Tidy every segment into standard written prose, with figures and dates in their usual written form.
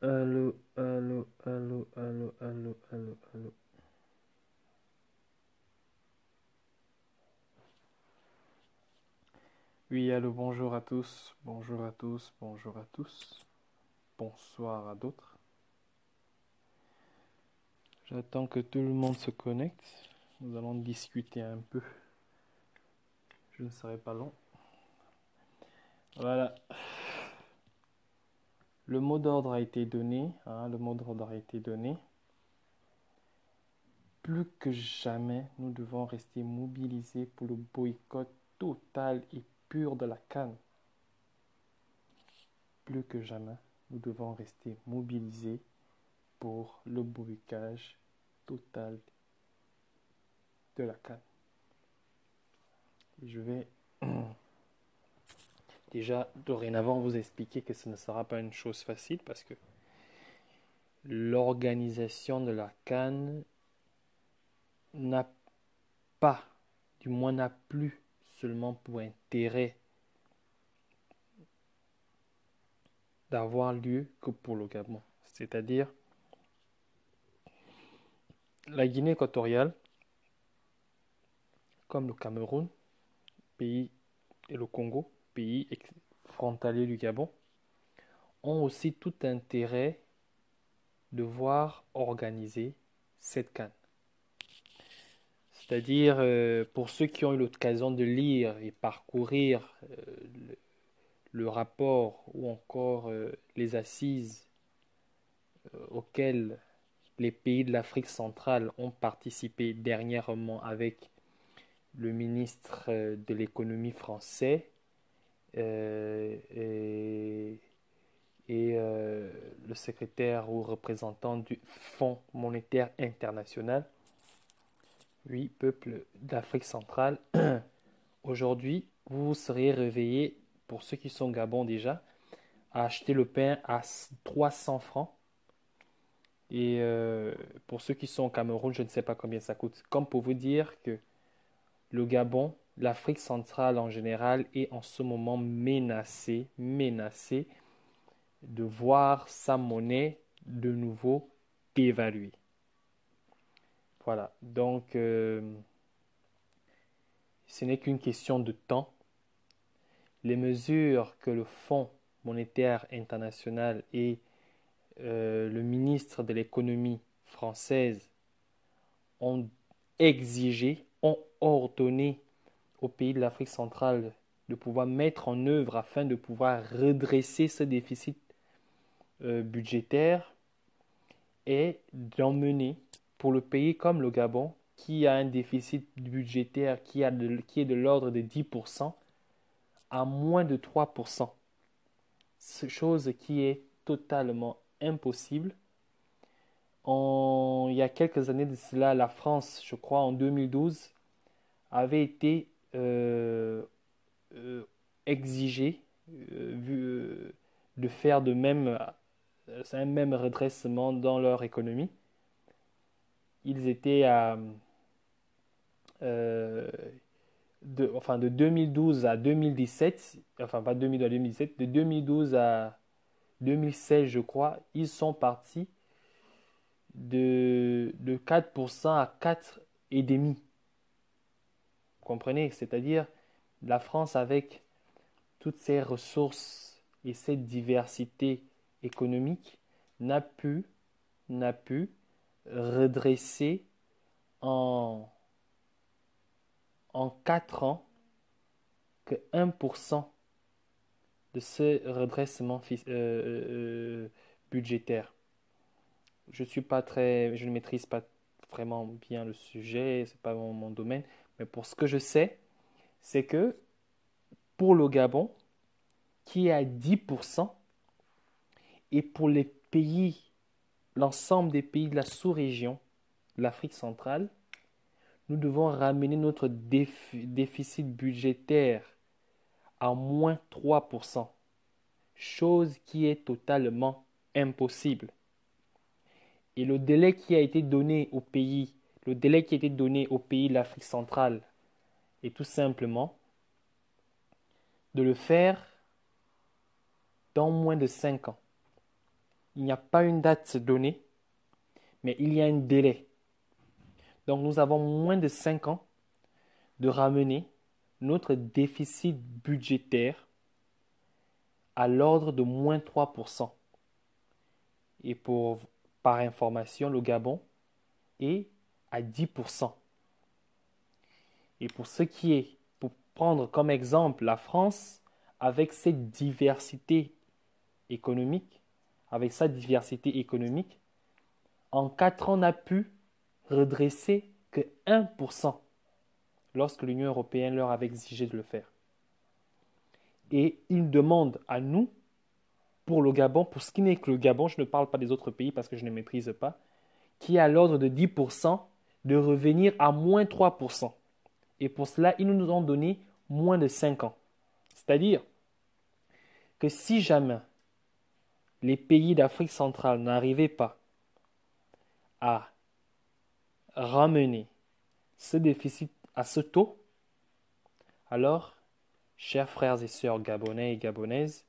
Allô, allô, allô, allô, allô, allô, allô. Oui, allô, bonjour à tous, bonjour à tous, bonjour à tous. Bonsoir à d'autres. J'attends que tout le monde se connecte. Nous allons discuter un peu. Je ne serai pas long. Voilà. Le mot d'ordre a été donné. Le mot d'ordre a été donné. Plus que jamais, nous devons rester mobilisés pour le boycott total et pur de la CAN. Plus que jamais, nous devons rester mobilisés pour le boycott total de la CAN. Je vais déjà dorénavant vous expliquer que ce ne sera pas une chose facile parce que l'organisation de la CAN n'a pas, du moins n'a plus seulement pour intérêt d'avoir lieu que pour le Gabon. C'est-à-dire la Guinée équatoriale, comme le Cameroun, pays et le Congo, pays frontalier du Gabon, ont aussi tout intérêt de voir organiser cette CAN. C'est-à-dire, pour ceux qui ont eu l'occasion de lire et parcourir le rapport ou encore les assises auxquelles les pays de l'Afrique centrale ont participé dernièrement avec le ministre de l'économie français et, et le secrétaire ou représentant du Fonds monétaire international, oui, peuple d'Afrique centrale. Aujourd'hui, vous vous serez réveillés, pour ceux qui sont au Gabon déjà, à acheter le pain à 300 francs. Et pour ceux qui sont au Cameroun, je ne sais pas combien ça coûte. Comme pour vous dire que le Gabon, l'Afrique centrale en général, est en ce moment menacée de voir sa monnaie de nouveau dévaluée. Voilà, donc ce n'est qu'une question de temps. Les mesures que le Fonds monétaire international et le ministre de l'économie française ont exigé, ont ordonné aux pays de l'Afrique centrale de pouvoir mettre en œuvre afin de pouvoir redresser ce déficit budgétaire et d'emmener pour le pays comme le Gabon, qui a un déficit budgétaire qui est de l'ordre de 10%, à moins de 3%. Chose qui est totalement impossible. Il y a quelques années de cela, la France, je crois en 2012, avait été euh, exigée de faire un même redressement dans leur économie. Ils étaient euh, de 2012 à 2017, enfin pas 2012 à 2017, de 2012 à 2016, je crois, ils sont partis de 4% à 4,5%. Vous comprenez? C'est-à-dire la France avec toutes ses ressources et cette diversité économique n'a pu, n'a pu redresser en, en 4 ans que 1% de ce redressement budgétaire. Je ne maîtrise pas vraiment bien le sujet, c'est pas mon domaine, mais pour ce que je sais, c'est que pour le Gabon, qui est à 10%, et pour les pays, l'ensemble des pays de la sous-région, de l'Afrique centrale, nous devons ramener notre déficit budgétaire à moins 3%, chose qui est totalement impossible. Et le délai qui a été donné au pays, le délai qui a été donné aux pays de l'Afrique centrale est tout simplement de le faire dans moins de 5 ans. il n'y a pas une date donnée, mais il y a un délai. Donc nous avons moins de 5 ans de ramener notre déficit budgétaire à l'ordre de moins 3%. Et par information, le Gabon est à 10%. Et pour prendre comme exemple la France, avec cette diversité économique, avec sa diversité économique, en 4 ans n'a pu redresser que 1% lorsque l'Union européenne leur avait exigé de le faire. Et ils demandent à nous, pour le Gabon, pour ce qui n'est que le Gabon, je ne parle pas des autres pays parce que je ne maîtrise pas, qui est à l'ordre de 10%, de revenir à moins 3%. Et pour cela, ils nous ont donné moins de 5 ans. C'est-à-dire que si jamais les pays d'Afrique centrale n'arrivaient pas à ramener ce déficit à ce taux, alors, chers frères et sœurs gabonais et gabonaises,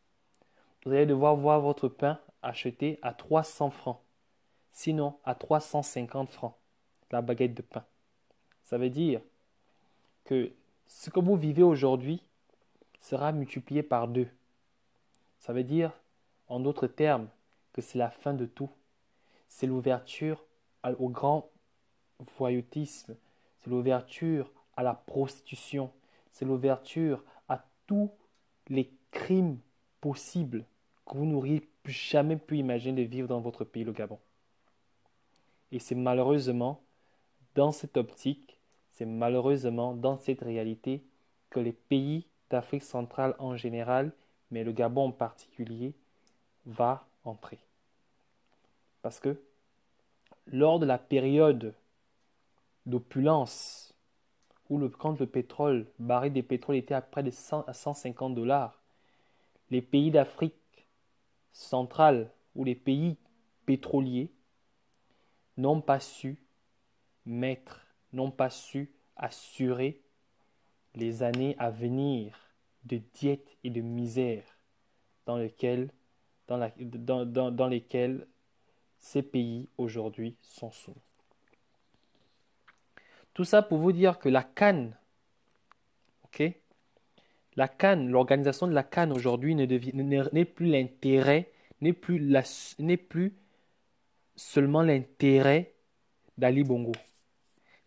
vous allez devoir voir votre pain acheté à 300 francs, sinon à 350 francs, la baguette de pain. Ça veut dire que ce que vous vivez aujourd'hui sera multiplié par 2. Ça veut dire, en d'autres termes, que c'est la fin de tout. C'est l'ouverture au grand voyoutisme, c'est l'ouverture à la prostitution, c'est l'ouverture à tous les crimes possibles que vous n'auriez jamais pu imaginer de vivre dans votre pays, le Gabon. Et c'est malheureusement dans cette optique, c'est malheureusement dans cette réalité que les pays d'Afrique centrale en général, mais le Gabon en particulier, va entrer. Parce que lors de la période d'opulence, quand le pétrole, le baril de pétrole était à près de 100 à 150 dollars, les pays d'Afrique centrale ou les pays pétroliers n'ont pas su n'ont pas su assurer les années à venir de diète et de misère dans lesquelles ces pays aujourd'hui sont soumis. Tout ça pour vous dire que la CAN, ok, la CAN, l'organisation de la CAN aujourd'hui n'est plus l'intérêt, n'est plus seulement l'intérêt d'Ali Bongo.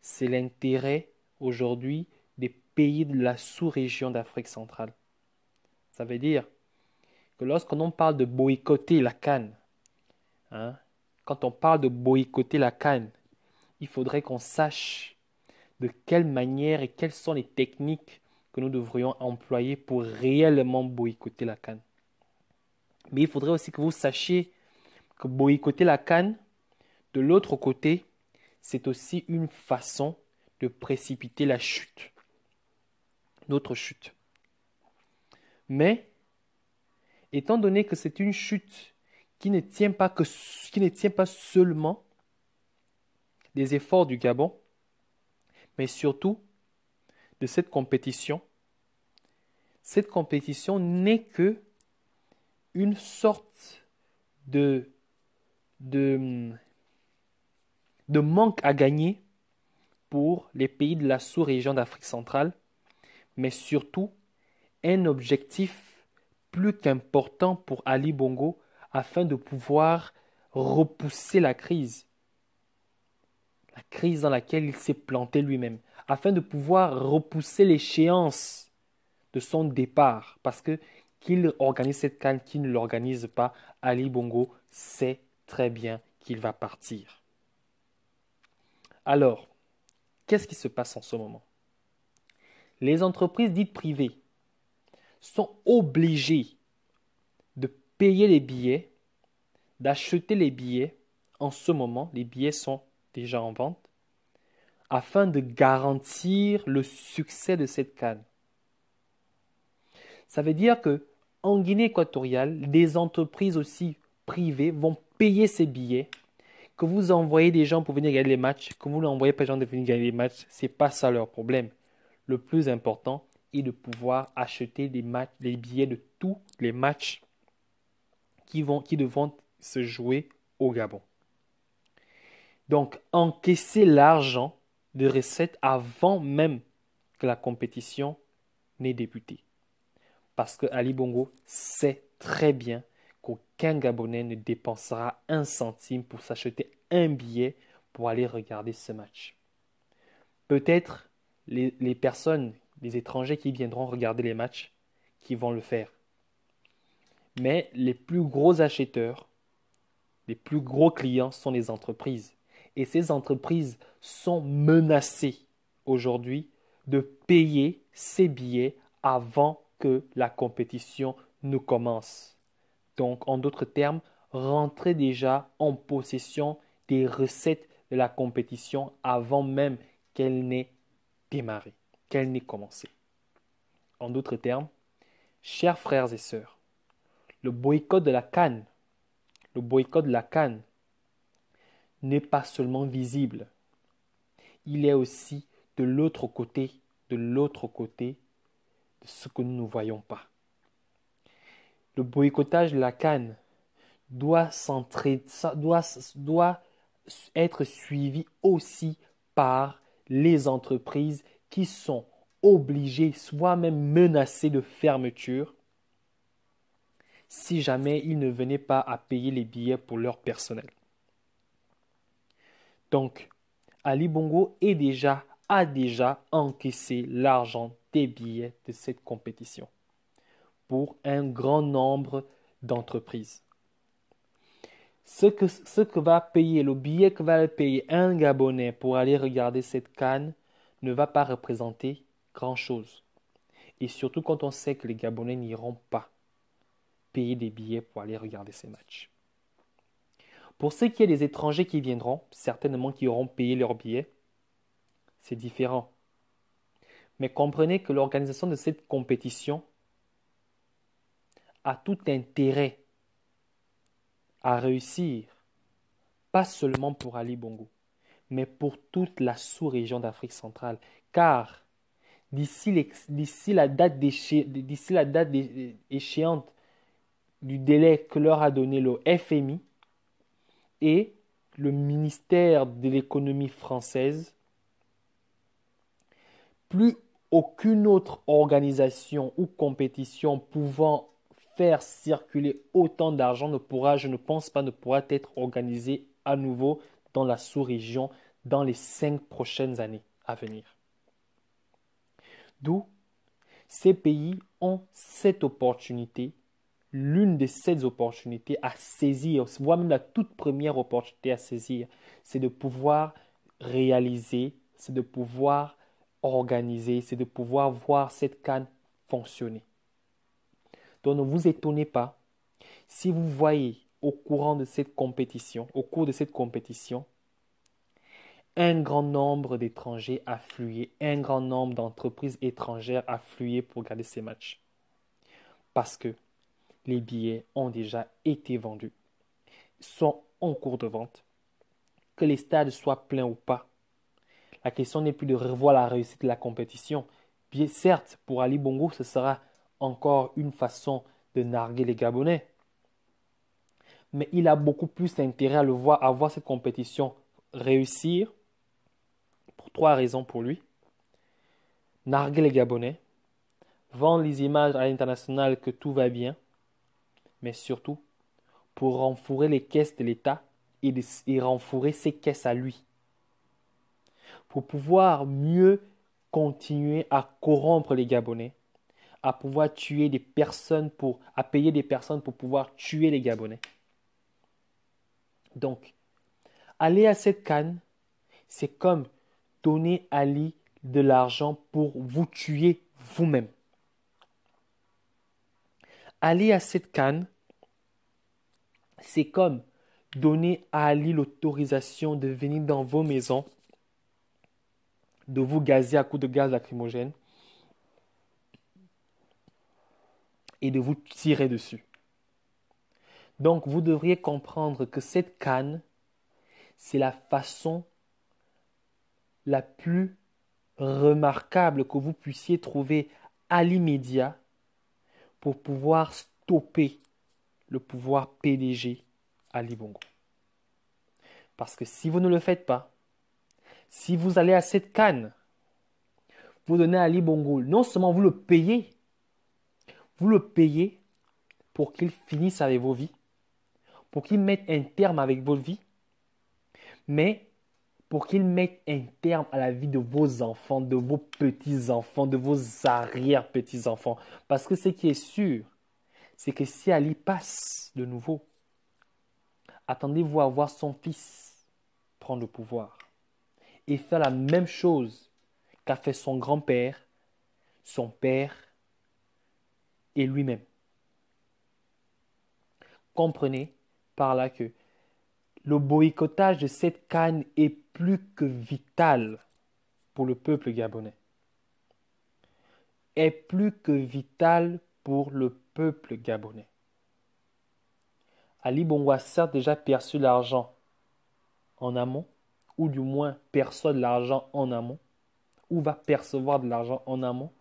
C'est l'intérêt aujourd'hui des pays de la sous-région d'Afrique centrale. Ça veut dire que lorsqu'on parle de boycotter la CAN, hein, quand on parle de boycotter la CAN, il faudrait qu'on sache de quelle manière et quelles sont les techniques que nous devrions employer pour réellement boycotter la CAN. Mais il faudrait aussi que vous sachiez que boycotter la CAN, de l'autre côté, c'est aussi une façon de précipiter la chute, notre chute. Mais, étant donné que c'est une chute qui ne tient pas seulement des efforts du Gabon, mais surtout de cette compétition n'est que une sorte de manque à gagner pour les pays de la sous-région d'Afrique centrale, mais surtout un objectif plus qu'important pour Ali Bongo afin de pouvoir repousser la crise dans laquelle il s'est planté lui-même, afin de pouvoir repousser l'échéance de son départ, parce que qu'il organise cette CAN, qu'il ne l'organise pas, Ali Bongo sait très bien qu'il va partir. Alors, qu'est-ce qui se passe en ce moment? Les entreprises dites privées sont obligées de payer les billets, d'acheter les billets. En ce moment, les billets sont déjà en vente, afin de garantir le succès de cette CAN. Ça veut dire que en Guinée équatoriale, des entreprises aussi privées vont payer ces billets. Que vous envoyez des gens pour venir regarder les matchs, que vous n'envoyez pas des gens pour venir regarder les matchs, ce n'est pas ça leur problème. Le plus important est de pouvoir acheter les billets de tous les matchs qui devront se jouer au Gabon. Donc, encaisser l'argent de recettes avant même que la compétition n'ait débuté. Parce que Ali Bongo sait très bien qu'aucun Gabonais ne dépensera un centime pour s'acheter un billet pour aller regarder ce match. Peut-être les personnes, les étrangers qui viendront regarder les matchs, qui vont le faire. Mais les plus gros acheteurs, les plus gros clients sont les entreprises. Et ces entreprises sont menacées aujourd'hui de payer ces billets avant que la compétition ne commence. Donc, en d'autres termes, rentrer déjà en possession des recettes de la compétition avant même qu'elle n'ait démarré, qu'elle n'ait commencé. En d'autres termes, chers frères et sœurs, le boycott de la CAN, le boycott de la CAN n'est pas seulement visible, il est aussi de l'autre côté, de l'autre côté de ce que nous ne voyons pas. Le boycottage de la CAN doit être suivi aussi par les entreprises qui sont obligées, soit même menacées de fermeture, si jamais ils ne venaient pas à payer les billets pour leur personnel. Donc, Ali Bongo a déjà encaissé l'argent des billets de cette compétition pour un grand nombre d'entreprises. Ce que va payer, le billet que va payer un Gabonais pour aller regarder cette CAN ne va pas représenter grand-chose. Et surtout quand on sait que les Gabonais n'iront pas payer des billets pour aller regarder ces matchs. Pour ce qui est des étrangers qui viendront, certainement qui auront payé leurs billets, c'est différent. Mais comprenez que l'organisation de cette compétition a tout intérêt à réussir, pas seulement pour Ali Bongo, mais pour toute la sous-région d'Afrique centrale. Car d'ici la date échéante du délai que leur a donné le FMI et le ministère de l'économie française, plus aucune autre organisation ou compétition pouvant faire circuler autant d'argent je ne pense pas, ne pourra être organisée à nouveau dans la sous-région dans les 5 prochaines années à venir. D'où ces pays ont cette opportunité, l'une de ces opportunités à saisir, voire même la toute première opportunité à saisir, c'est de pouvoir réaliser, c'est de pouvoir organiser, c'est de pouvoir voir cette CAN fonctionner. Donc ne vous étonnez pas si vous voyez au cours de cette compétition, un grand nombre d'étrangers affluer, un grand nombre d'entreprises étrangères affluer pour regarder ces matchs. Parce que les billets ont déjà été vendus, sont en cours de vente. Que les stades soient pleins ou pas, la question n'est plus de revoir la réussite de la compétition. Bien, certes, pour Ali Bongo, ce sera encore une façon de narguer les Gabonais. Mais il a beaucoup plus intérêt à voir cette compétition réussir pour 3 raisons pour lui. Narguer les Gabonais, vendre les images à l'international que tout va bien, mais surtout pour renflouer les caisses de l'État et renflouer ses caisses à lui. Pour pouvoir mieux continuer à corrompre les Gabonais, à pouvoir tuer des personnes à payer des personnes pour pouvoir tuer les Gabonais. Donc, aller à cette CAN, c'est comme donner à Ali de l'argent pour vous tuer vous-même. Aller à cette CAN, c'est comme donner à Ali l'autorisation de venir dans vos maisons, de vous gazer à coups de gaz lacrymogène et de vous tirer dessus. Donc, vous devriez comprendre que cette CAN, c'est la façon la plus remarquable que vous puissiez trouver à l'immédiat pour pouvoir stopper le pouvoir PDG Ali Bongo. Parce que si vous ne le faites pas, si vous allez à cette CAN, vous donnez à Ali Bongo, non seulement vous le payez pour qu'il finisse avec vos vies, pour qu'il mette un terme avec vos vies, mais pour qu'il mette un terme à la vie de vos enfants, de vos petits-enfants, de vos arrière-petits-enfants. Parce que ce qui est sûr, c'est que si Ali passe de nouveau, attendez-vous à voir son fils prendre le pouvoir et faire la même chose qu'a fait son grand-père, son père et lui-même. Comprenez par là que le boycottage de cette CAN est plus que vital pour le peuple gabonais. Est plus que vital pour le peuple gabonais. Ali Bongo a certes déjà perçu l'argent en amont, ou du moins perçoit de l'argent en amont, ou va percevoir de l'argent en amont,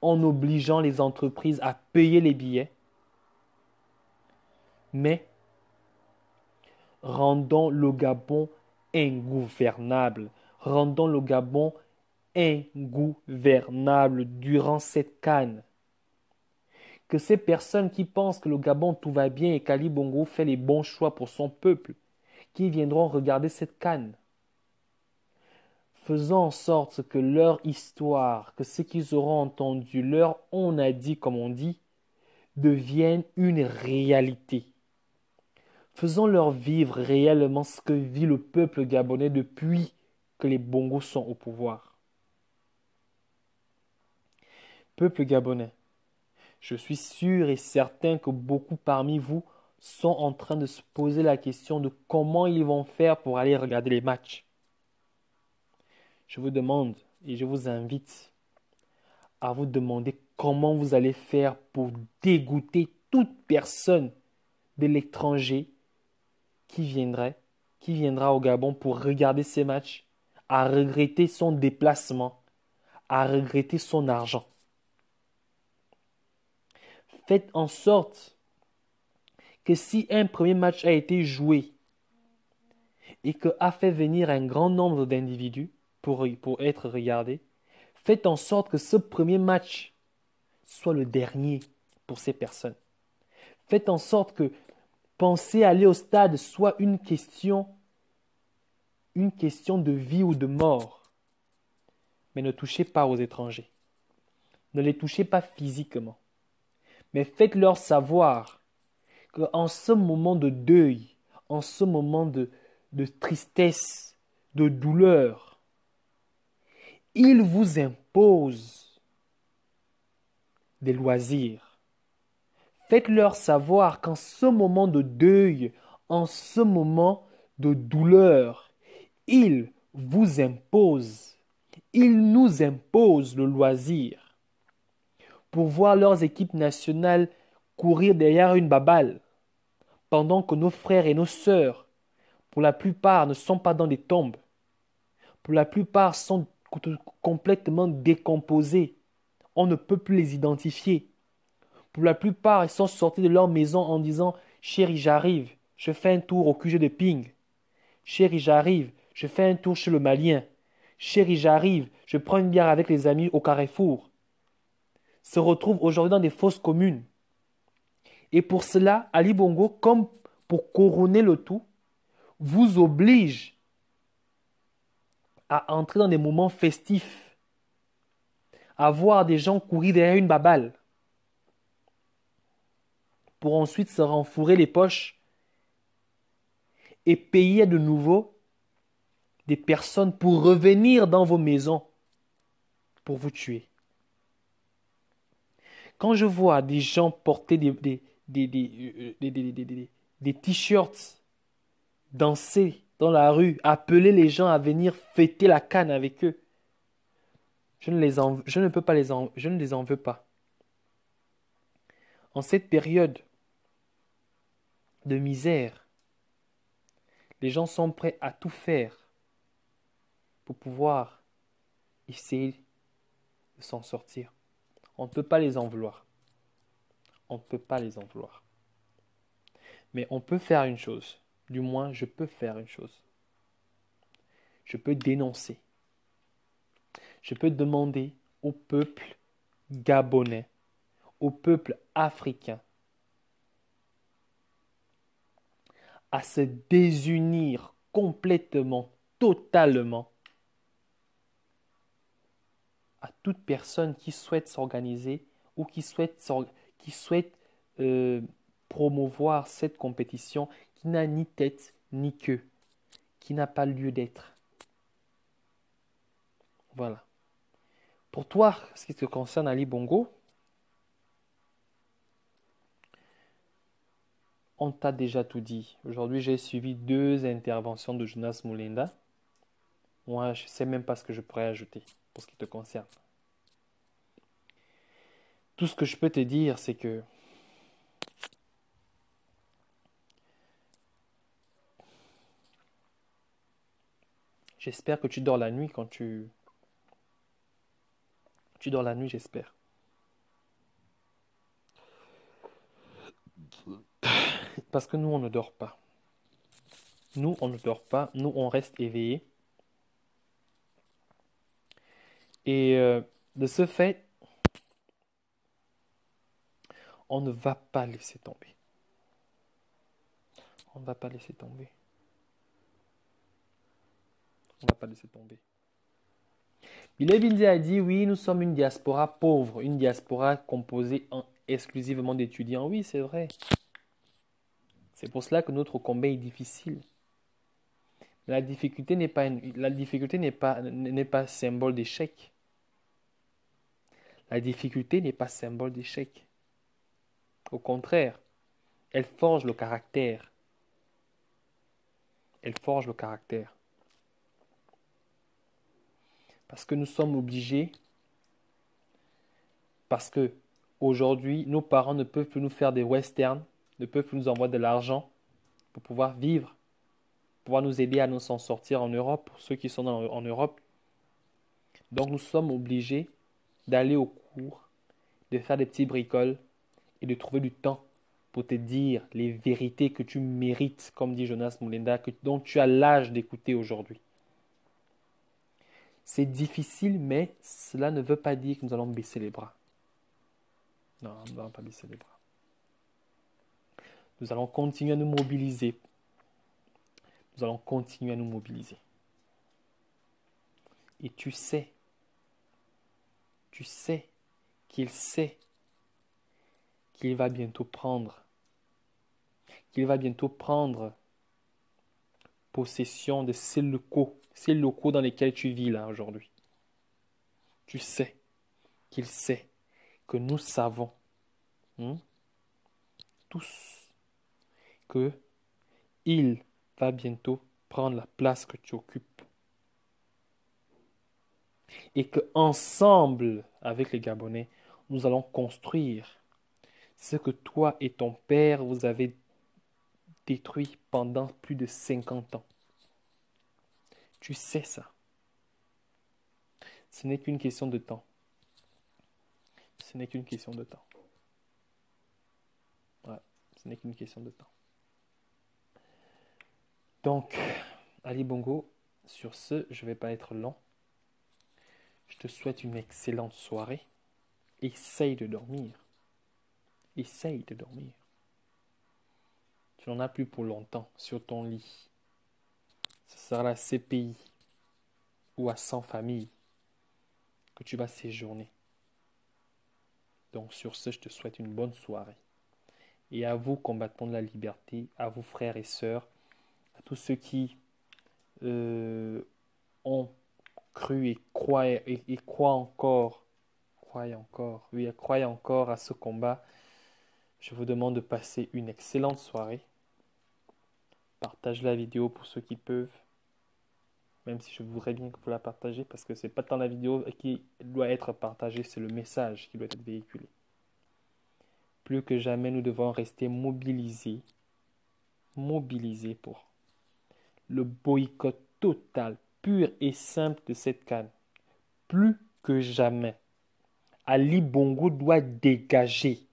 en obligeant les entreprises à payer les billets. Mais rendons le Gabon ingouvernable. Rendons le Gabon ingouvernable durant cette CAN. Que ces personnes qui pensent que le Gabon tout va bien et qu'Ali Bongo fait les bons choix pour son peuple, qui viendront regarder cette CAN. Faisons en sorte que leur histoire, que ce qu'ils auront entendu, leur on a dit comme on dit, devienne une réalité. Faisons-leur vivre réellement ce que vit le peuple gabonais depuis que les Bongos sont au pouvoir. Peuple gabonais, je suis sûr et certain que beaucoup parmi vous sont en train de se poser la question de comment ils vont faire pour aller regarder les matchs. Je vous demande et je vous invite à vous demander comment vous allez faire pour dégoûter toute personne de l'étranger qui viendra au Gabon pour regarder ces matchs, à regretter son déplacement, à regretter son argent. Faites en sorte que si un premier match a été joué et que a fait venir un grand nombre d'individus pour être regardé, faites en sorte que ce premier match soit le dernier pour ces personnes. Faites en sorte que penser aller au stade soit une question de vie ou de mort. Mais ne touchez pas aux étrangers. Ne les touchez pas physiquement. Mais faites-leur savoir qu'en ce moment de deuil, en ce moment de tristesse, de douleur, ils vous imposent des loisirs. Faites-leur savoir qu'en ce moment de deuil, en ce moment de douleur, ils vous imposent, ils nous imposent le loisir pour voir leurs équipes nationales courir derrière une baballe, pendant que nos frères et nos sœurs, pour la plupart, ne sont pas dans des tombes, pour la plupart sont complètement décomposés, on ne peut plus les identifier. Pour la plupart, ils sont sortis de leur maison en disant « Chérie, j'arrive, je fais un tour au QG de Ping. Chérie, j'arrive, je fais un tour chez le Malien. Chérie, j'arrive, je prends une bière avec les amis au Carrefour. » Se retrouvent aujourd'hui dans des fosses communes. Et pour cela, Ali Bongo, comme pour couronner le tout, vous oblige à entrer dans des moments festifs, à voir des gens courir derrière une baballe, pour ensuite se renflouer les poches et payer de nouveau des personnes pour revenir dans vos maisons pour vous tuer. Quand je vois des gens porter des t-shirts, danser dans la rue, appeler les gens à venir fêter la CAN avec eux, je ne les en veux pas. En cette période de misère, les gens sont prêts à tout faire pour pouvoir essayer de s'en sortir. On ne peut pas les en vouloir. On ne peut pas les en vouloir. Mais on peut faire une chose. du moins, je peux faire une chose. Je peux dénoncer. Je peux demander au peuple gabonais, au peuple africain, à se désunir complètement, totalement, à toute personne qui souhaite s'organiser ou qui souhaite euh, promouvoir cette compétition qui n'a ni tête ni queue, qui n'a pas lieu d'être. Voilà. Pour toi, ce qui te concerne, Ali Bongo, on t'a déjà tout dit. Aujourd'hui, j'ai suivi 2 interventions de Jonas Moulinda. Moi, je ne sais même pas ce que je pourrais ajouter pour ce qui te concerne. Tout ce que je peux te dire, c'est que j'espère que tu dors la nuit quand tu dors la nuit, j'espère. Parce que nous, on ne dort pas. Nous, on ne dort pas. Nous, on reste éveillés. Et de ce fait, on ne va pas laisser tomber. On ne va pas laisser tomber. On ne va pas laisser tomber. Bilal Bildi a dit, oui, nous sommes une diaspora pauvre, une diaspora composée exclusivement d'étudiants. Oui, c'est vrai. C'est pour cela que notre combat est difficile. La difficulté n'est pas symbole d'échec. La difficulté n'est pas symbole d'échec. Au contraire, elle forge le caractère. Elle forge le caractère. Parce que nous sommes obligés, parce que aujourd'hui, nos parents ne peuvent plus nous faire des westerns, ne peuvent plus nous envoyer de l'argent pour pouvoir vivre, pouvoir nous aider à nous s'en sortir en Europe, pour ceux qui sont en Europe. Donc nous sommes obligés d'aller au cours, de faire des petits bricoles et de trouver du temps pour te dire les vérités que tu mérites, comme dit Jonas Moulinda, dont tu as l'âge d'écouter aujourd'hui. C'est difficile, mais cela ne veut pas dire que nous allons baisser les bras. Non, nous n'allons pas baisser les bras. Nous allons continuer à nous mobiliser. Nous allons continuer à nous mobiliser. Et tu sais qu'il sait qu'il va bientôt prendre possession de ces locaux dans lesquels tu vis là aujourd'hui. Tu sais qu'il sait que nous savons tous que il va bientôt prendre la place que tu occupes. Et que ensemble, avec les Gabonais, nous allons construire ce que toi et ton père vous avez détruit pendant plus de 50 ans. Tu sais ça. Ce n'est qu'une question de temps. Ce n'est qu'une question de temps. Ouais, ce n'est qu'une question de temps. Donc, Ali Bongo, sur ce, je ne vais pas être long. Je te souhaite une excellente soirée. Essaye de dormir. Essaye de dormir. Tu n'en as plus pour longtemps sur ton lit. Ce sera la CPI ou à 100 familles que tu vas séjourner. Donc sur ce, je te souhaite une bonne soirée. Et à vous, combattants de la liberté, à vous frères et sœurs, à tous ceux qui ont cru et croient encore à ce combat, je vous demande de passer une excellente soirée. Partage la vidéo pour ceux qui peuvent, même si je voudrais bien que vous la partagez, parce que c'est pas tant la vidéo qui doit être partagée, c'est le message qui doit être véhiculé. Plus que jamais, nous devons rester mobilisés pour le boycott total, pur et simple de cette CAN. Plus que jamais, Ali Bongo doit dégager.